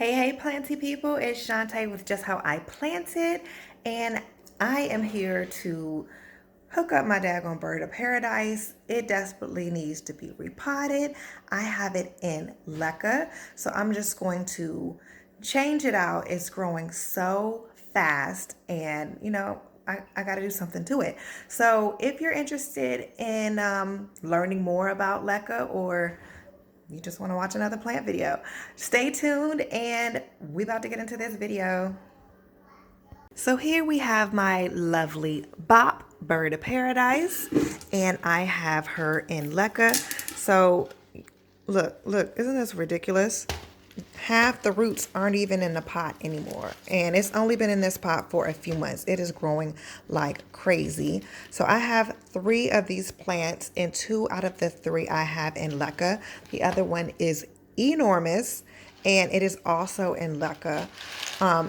Hey, planty people, it's Shantae with Just How I Planted, and I am here to hook up my daggone bird of paradise. It desperately needs to be repotted. I have it in Leca, so I'm just going to change it out. It's growing so fast, and I got to do something to it. So if you're interested in learning more about Leca, or you just want to watch another plant video, stay tuned and we about to get into this video. So here we have my lovely Bop bird of paradise, and I have her in Leca. So look, isn't this ridiculous? Half the roots aren't even in the pot anymore, and it's only been in this pot for a few months. It is growing like crazy. So I have 3 of these plants, and 2 out of the 3 I have in Leca. The other one is enormous, and it is also in Leca.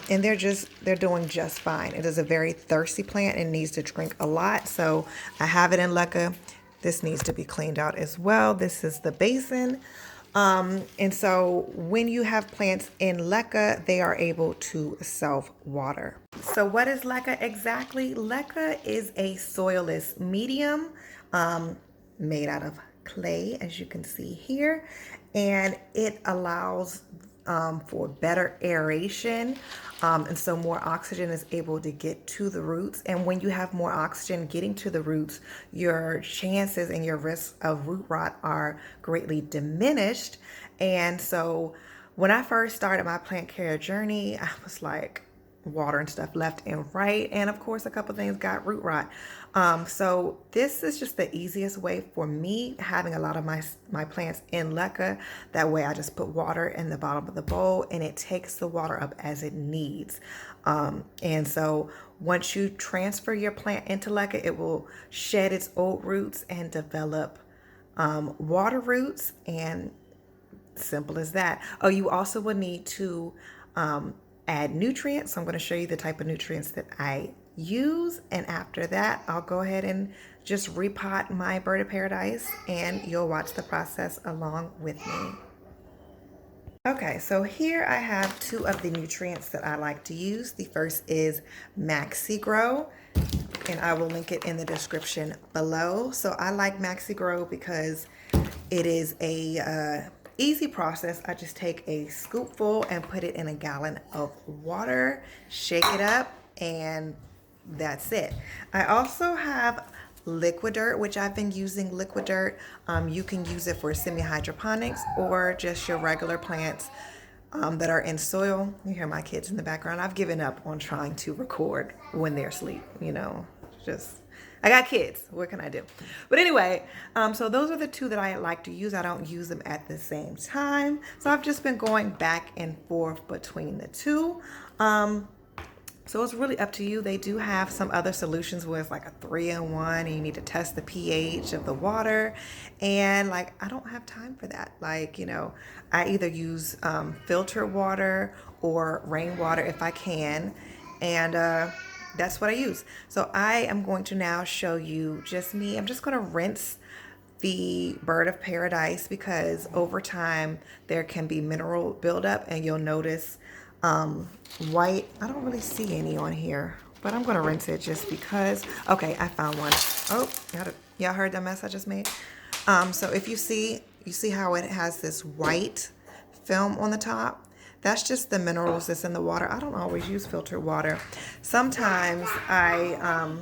And they're doing just fine. It is a very thirsty plant and needs to drink a lot, so I have it in Leca. This needs to be cleaned out as well. This is the basin. And so when you have plants in Leca, they are able to self-water. So what is Leca exactly? Leca is a soilless medium made out of clay, as you can see here, and it allows for better aeration, and so more oxygen is able to get to the roots. And when you have more oxygen getting to the roots, your chances and your risks of root rot are greatly diminished. And so when I first started my plant care journey, I was like watering stuff left and right, and of course a couple things got root rot. So this is just the easiest way for me, having a lot of my plants in Leca. That way I just put water in the bottom of the bowl and it takes the water up as it needs. And so once you transfer your plant into Leca, it will shed its old roots and develop water roots, and simple as that. Oh, you also will need to add nutrients. So I'm going to show you the type of nutrients that I use, and after that I'll go ahead and just repot my bird of paradise, and you'll watch the process along with me. Okay, so here I have 2 of the nutrients that I like to use. The first is Maxi Grow, and I will link it in the description below. So I like Maxi Grow because it is a easy process. I just take a scoopful and put it in a gallon of water, shake it up, and that's it. I also have liquid dirt, which I've been using liquid dirt. You can use it for semi-hydroponics or just your regular plants that are in soil. You hear my kids in the background. I've given up on trying to record when they're asleep, just I got kids. What can I do? But anyway, so those are the 2 that I like to use. I don't use them at the same time. So I've just been going back and forth between the 2. So it's really up to you. They do have some other solutions where it's like a 3-in-1, and you need to test the pH of the water. And like, I don't have time for that. Like, I either use filtered water or rainwater if I can. And that's what I use. So I am going to now show you just me. I'm just going to rinse the bird of paradise because over time there can be mineral buildup, and you'll notice white. I don't really see any on here, but I'm going to rinse it just because. Okay, I found one. Oh, y'all heard that mess I just made? So if you see how it has this white film on the top? That's just the minerals that's in the water. I don't always use filtered water. Sometimes I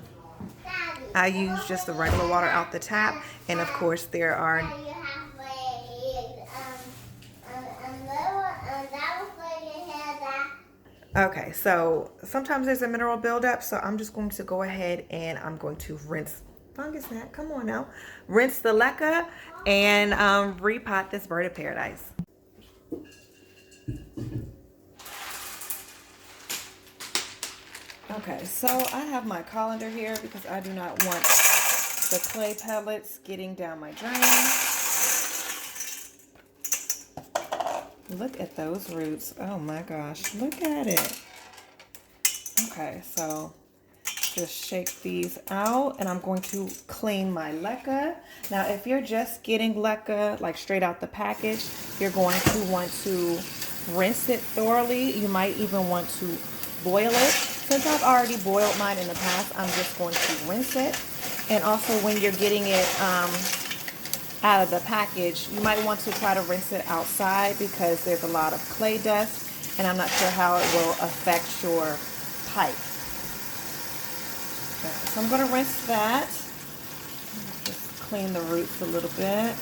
use just the regular water out the tap, and of course there are. Okay, so sometimes there's a mineral buildup, so I'm just going to go ahead and I'm going to rinse. Fungus gnat, come on now. Rinse the Leca and repot this bird of paradise. Okay, so I have my colander here because I do not want the clay pellets getting down my drain. Look at those roots. Oh my gosh, look at it. Okay, so just shake these out, and I'm going to clean my Leca. Now, if you're just getting Leca like straight out the package, you're going to want to rinse it thoroughly. You might even want to boil it. Since I've already boiled mine in the past, I'm just going to rinse it. And also when you're getting it out of the package, you might want to try to rinse it outside because there's a lot of clay dust and I'm not sure how it will affect your pipe. Okay, so I'm going to rinse that. Just clean the roots a little bit.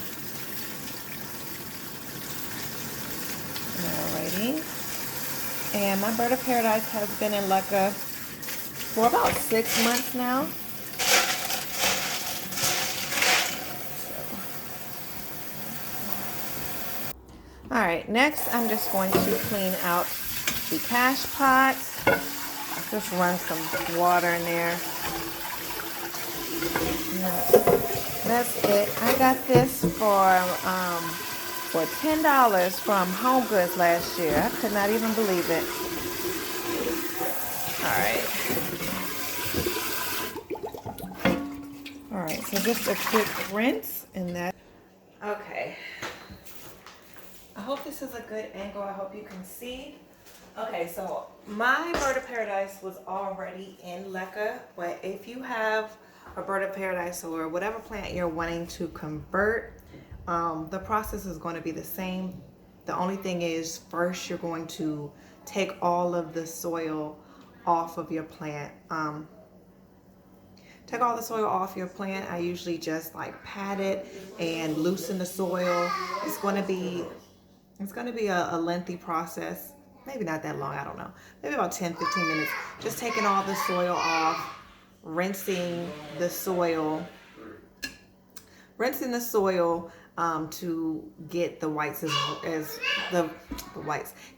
Alrighty. And my bird of paradise has been in Leca for about 6 months now. Alright, next I'm just going to clean out the cash pot. Just run some water in there. That's it. I got this for $10 from Home Goods last year. I could not even believe it. Alright, so just a quick rinse and that. Okay. I hope this is a good angle. I hope you can see. Okay, so my bird of paradise was already in Leca, but if you have a bird of paradise or whatever plant you're wanting to convert, the process is going to be the same. The only thing is, first you're going to take all of the soil off of your plant. Take all the soil off your plant. I usually just like pat it and loosen the soil. It's going to be a lengthy process. Maybe not that long, I don't know. Maybe about 10-15 minutes. Just taking all the soil off, rinsing the soil to get the whites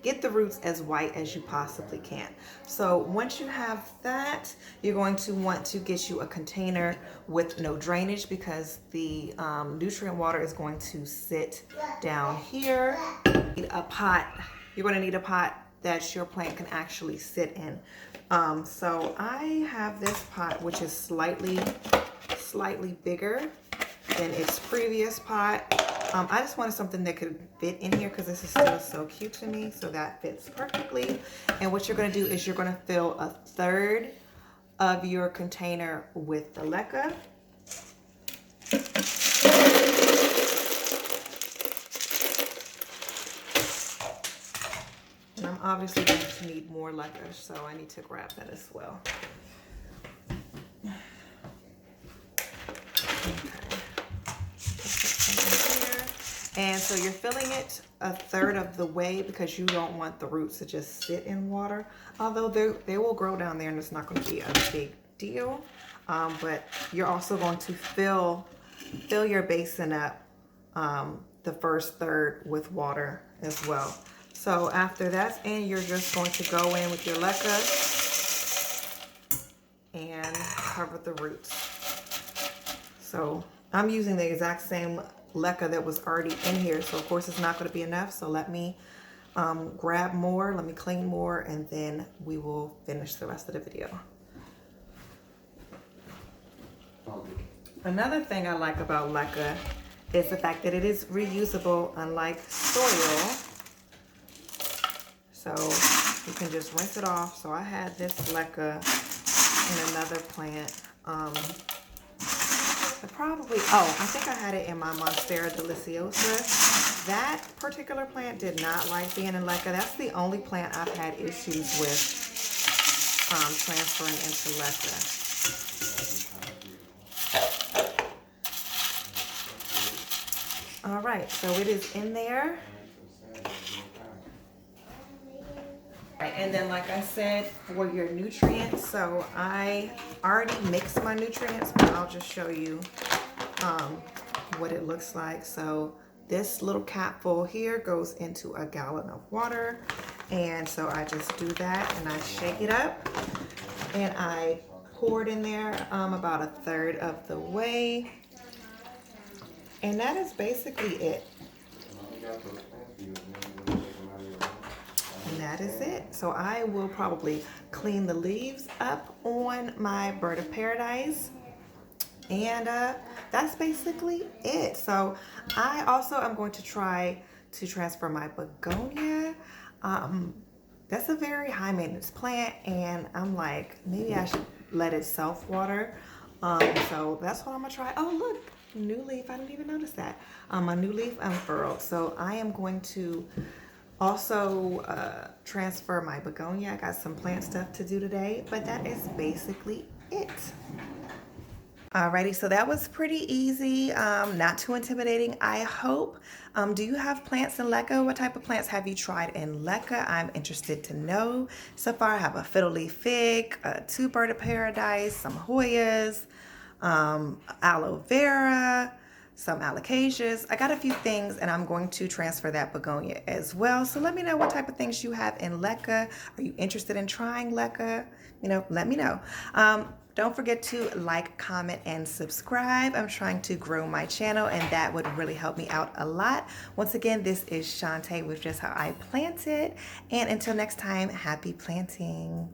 get the roots as white as you possibly can. So once you have that, you're going to want to get you a container with no drainage because the nutrient water is going to sit down here. A pot. You're going to need a pot that your plant can actually sit in. So I have this pot which is slightly bigger than its previous pot. I just wanted something that could fit in here because this is still so cute to me, so that fits perfectly. And what you're going to do is you're going to fill 1/3 of your container with the Leca. And I'm obviously going to need more Leca, so I need to grab that as well. And so you're filling it 1/3 of the way because you don't want the roots to just sit in water. Although they will grow down there and it's not going to be a big deal. But you're also going to fill your basin up the first 1/3 with water as well. So after that's in, you're just going to go in with your Leca and cover the roots. So I'm using the exact same Leca that was already in here, so of course it's not going to be enough. So let me grab more, let me clean more, and then we will finish the rest of the video. Another thing I like about Leca is the fact that it is reusable, unlike soil. So you can just rinse it off. So I had this Leca in another plant. I think I had it in my Monstera deliciosa. That particular plant did not like being in Leca. That's the only plant I've had issues with transferring into Leca. All right, so it is in there. And then, like I said, for your nutrients, so I already mixed my nutrients, but I'll just show you what it looks like. So this little capful here goes into a gallon of water, and so I just do that and I shake it up and I pour it in there about 1/3 of the way, and that is basically it. And that is it. So I will probably clean the leaves up on my bird of paradise, and that's basically it. So I also am going to try to transfer my begonia. That's a very high maintenance plant, and I'm like, maybe I should let it self water. So that's what I'm gonna try. Oh, look, new leaf. I didn't even notice that. My new leaf unfurled. So I am going to also transfer my begonia. I got some plant stuff to do today, but that is basically it. Alrighty, so that was pretty easy, not too intimidating, I hope. Do you have plants in Leca? What type of plants have you tried in Leca? I'm interested to know. So far, I have a fiddle leaf fig, two bird of paradise, some Hoyas, aloe vera, some alocasias. I got a few things, and I'm going to transfer that begonia as well. So let me know what type of things you have in Leca. Are you interested in trying Leca? Let me know. Don't forget to like, comment, and subscribe. I'm trying to grow my channel, and that would really help me out a lot. Once again, this is Shantae with Just How I Planted. And until next time, happy planting.